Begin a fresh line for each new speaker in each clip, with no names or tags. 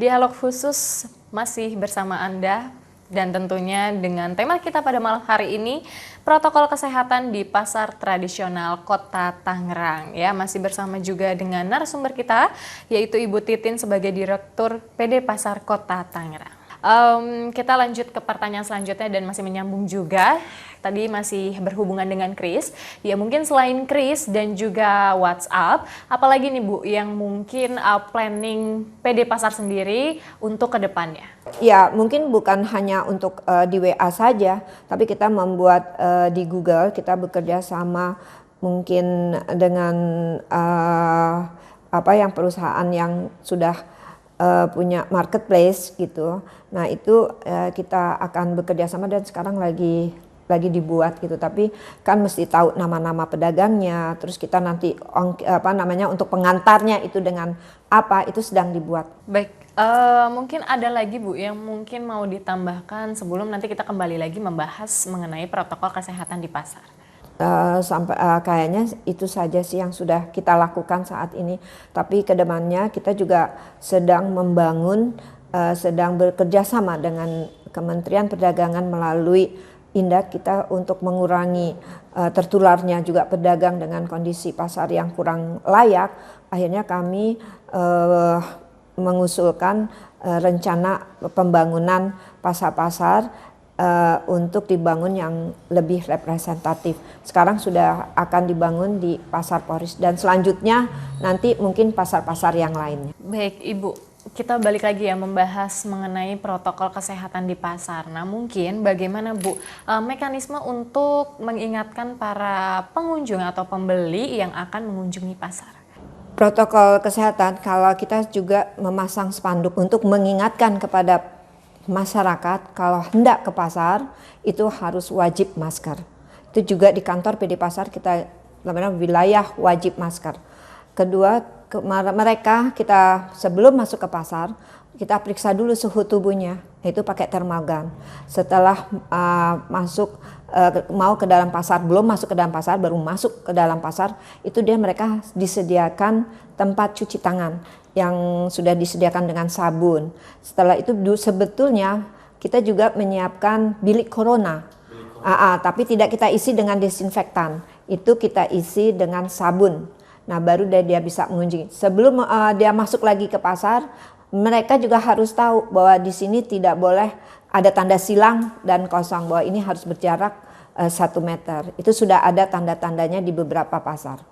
Dialog khusus masih bersama Anda dan tentunya dengan tema kita pada malam hari ini, protokol kesehatan di pasar tradisional Kota Tangerang. Ya, masih bersama juga dengan narasumber kita, yaitu Ibu Titin sebagai Direktur PD Pasar Kota Tangerang. Kita lanjut ke pertanyaan selanjutnya dan masih menyambung juga. Tadi masih berhubungan dengan Kris. Ya mungkin selain Kris dan juga WhatsApp, apalagi nih Bu yang mungkin planning PD Pasar sendiri untuk ke depannya?
Ya mungkin bukan hanya untuk di WA saja, tapi kita membuat di Google, kita bekerja sama mungkin dengan perusahaan yang sudah punya marketplace gitu. Nah itu kita akan bekerja sama dan sekarang lagi dibuat gitu. Tapi kan mesti tahu nama-nama pedagangnya. Terus kita nanti untuk pengantarnya itu dengan apa itu sedang dibuat.
Baik, mungkin ada lagi Bu yang mungkin mau ditambahkan sebelum nanti kita kembali lagi membahas mengenai protokol kesehatan di pasar.
Kayaknya itu saja sih yang sudah kita lakukan saat ini. Tapi kedepannya kita juga sedang membangun, sedang bekerja sama dengan Kementerian Perdagangan melalui Indak kita untuk mengurangi tertularnya juga pedagang dengan kondisi pasar yang kurang layak. Akhirnya kami mengusulkan rencana pembangunan pasar-pasar untuk dibangun yang lebih representatif. Sekarang sudah akan dibangun di Pasar Poris dan selanjutnya nanti mungkin pasar-pasar yang lainnya.
Baik Ibu, kita balik lagi ya membahas mengenai protokol kesehatan di pasar. Nah mungkin bagaimana Bu mekanisme untuk mengingatkan para pengunjung atau pembeli yang akan mengunjungi pasar?
Protokol kesehatan kalau kita juga memasang spanduk untuk mengingatkan kepada masyarakat kalau hendak ke pasar itu harus wajib masker. Itu juga di kantor PD Pasar kita namanya wilayah wajib masker. Kedua, mereka kita sebelum masuk ke pasar kita periksa dulu suhu tubuhnya, itu pakai thermal gun. Setelah mau ke dalam pasar, belum masuk ke dalam pasar, baru masuk ke dalam pasar, itu mereka disediakan tempat cuci tangan yang sudah disediakan dengan sabun. Setelah itu sebetulnya kita juga menyiapkan bilik corona. Tapi tidak kita isi dengan desinfektan, itu kita isi dengan sabun. Nah baru dia bisa mengunjungi. Sebelum dia masuk lagi ke pasar, mereka juga harus tahu bahwa di sini tidak boleh ada tanda silang dan kosong, bahwa ini harus berjarak 1 meter. Itu sudah ada tanda-tandanya di beberapa pasar.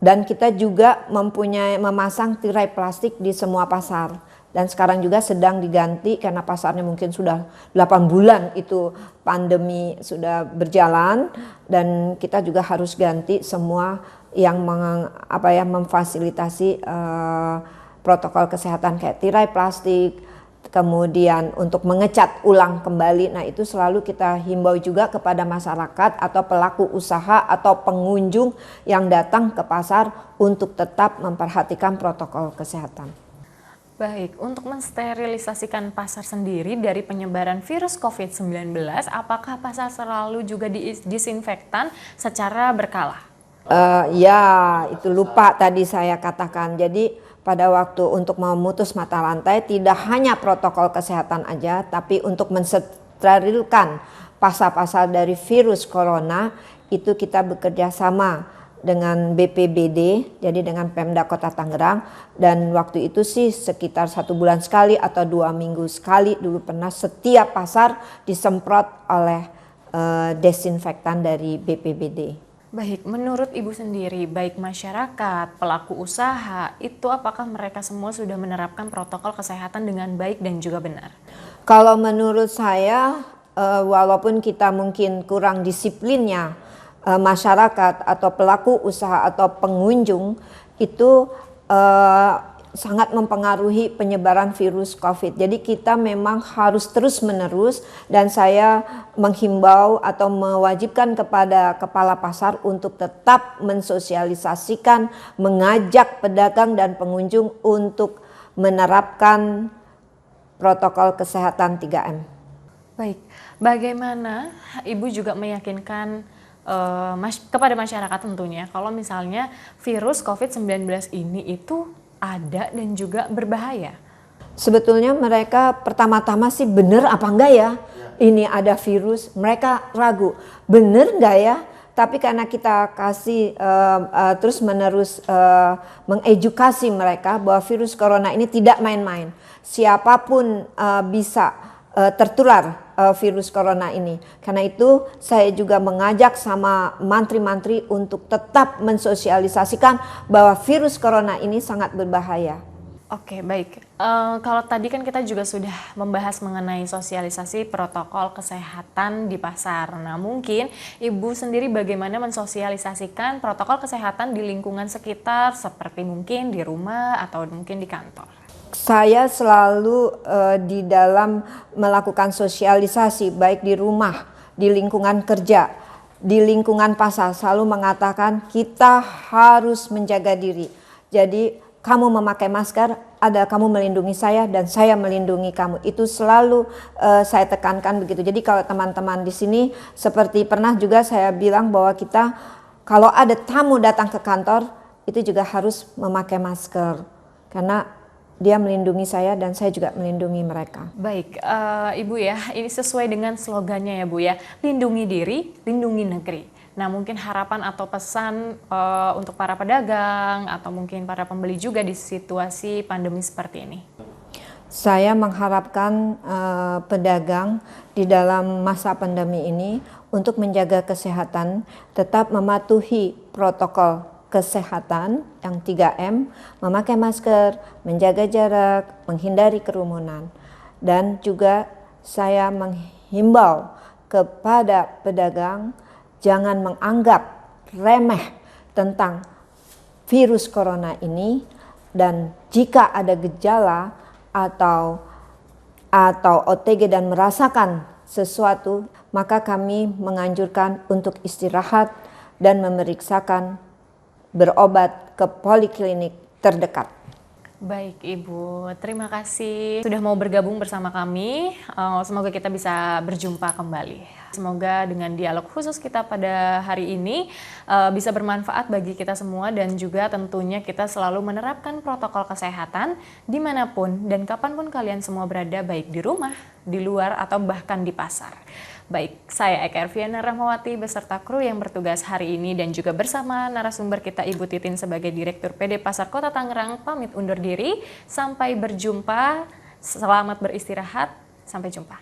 Dan kita juga memasang tirai plastik di semua pasar. Dan sekarang juga sedang diganti karena pasarnya mungkin sudah 8 bulan itu pandemi sudah berjalan. Dan kita juga harus ganti semua yang memfasilitasi protokol kesehatan kayak tirai plastik. Kemudian untuk mengecat ulang kembali, nah itu selalu kita himbau juga kepada masyarakat atau pelaku usaha atau pengunjung yang datang ke pasar untuk tetap memperhatikan protokol kesehatan.
Baik, untuk mensterilisasikan pasar sendiri dari penyebaran virus COVID-19, apakah pasar selalu juga disinfektan secara berkala?
Ya, itu lupa tadi saya katakan. Jadi pada waktu untuk memutus mata rantai tidak hanya protokol kesehatan aja, tapi untuk mensterilkan pasar-pasar dari virus corona itu kita bekerja sama dengan BPBD, jadi dengan Pemda Kota Tangerang, dan waktu itu sih sekitar 1 bulan sekali atau 2 minggu sekali dulu pernah setiap pasar disemprot oleh desinfektan dari BPBD.
Baik, menurut Ibu sendiri, baik masyarakat, pelaku usaha, itu apakah mereka semua sudah menerapkan protokol kesehatan dengan baik dan juga benar?
Kalau menurut saya, walaupun kita mungkin kurang disiplinnya, masyarakat atau pelaku usaha atau pengunjung itu sangat mempengaruhi penyebaran virus COVID. Jadi kita memang harus terus-menerus, dan saya menghimbau atau mewajibkan kepada kepala pasar untuk tetap mensosialisasikan, mengajak pedagang dan pengunjung untuk menerapkan protokol kesehatan 3M.
Baik, bagaimana Ibu juga meyakinkan kepada masyarakat tentunya kalau misalnya virus COVID-19 ini itu ada dan juga berbahaya?
Sebetulnya mereka pertama-tama sih bener apa enggak ya? Ini ada virus, mereka ragu. Bener enggak ya? Tapi karena kita kasih terus-menerus mengedukasi mereka bahwa virus corona ini tidak main-main. Siapapun bisa tertular virus corona ini. Karena itu saya juga mengajak sama mantri-mantri untuk tetap mensosialisasikan bahwa virus corona ini sangat berbahaya.
Oke, baik. Kalau tadi kan kita juga sudah membahas mengenai sosialisasi protokol kesehatan di pasar. Nah, mungkin Ibu sendiri bagaimana mensosialisasikan protokol kesehatan di lingkungan sekitar, seperti mungkin di rumah atau mungkin di kantor?
Saya selalu di dalam melakukan sosialisasi, baik di rumah, di lingkungan kerja, di lingkungan pasar, selalu mengatakan kita harus menjaga diri. Jadi kamu memakai masker, ada kamu melindungi saya dan saya melindungi kamu. Itu selalu saya tekankan begitu. Jadi kalau teman-teman di sini, seperti pernah juga saya bilang bahwa kita kalau ada tamu datang ke kantor, itu juga harus memakai masker. Karena dia melindungi saya dan saya juga melindungi mereka.
Baik, Ibu ya, ini sesuai dengan slogannya ya Bu ya, lindungi diri, lindungi negeri. Nah, mungkin harapan atau pesan untuk para pedagang atau mungkin para pembeli juga di situasi pandemi seperti ini.
Saya mengharapkan pedagang di dalam masa pandemi ini untuk menjaga kesehatan, tetap mematuhi protokol kesehatan yang 3M, memakai masker, menjaga jarak, menghindari kerumunan. Dan juga saya menghimbau kepada pedagang jangan menganggap remeh tentang virus corona ini, dan jika ada gejala atau OTG dan merasakan sesuatu, maka kami menganjurkan untuk istirahat dan memeriksakan berobat ke poliklinik terdekat.
Baik Ibu, terima kasih sudah mau bergabung bersama kami. Semoga kita bisa berjumpa kembali. Semoga dengan dialog khusus kita pada hari ini bisa bermanfaat bagi kita semua dan juga tentunya kita selalu menerapkan protokol kesehatan dimanapun dan kapanpun kalian semua berada, baik di rumah, di luar, atau bahkan di pasar. Baik, saya Eka Erviana Rahmawati beserta kru yang bertugas hari ini dan juga bersama narasumber kita Ibu Titin sebagai Direktur PD Pasar Kota Tangerang pamit undur diri. Sampai berjumpa, selamat beristirahat, sampai jumpa.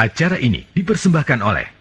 Acara ini dipersembahkan oleh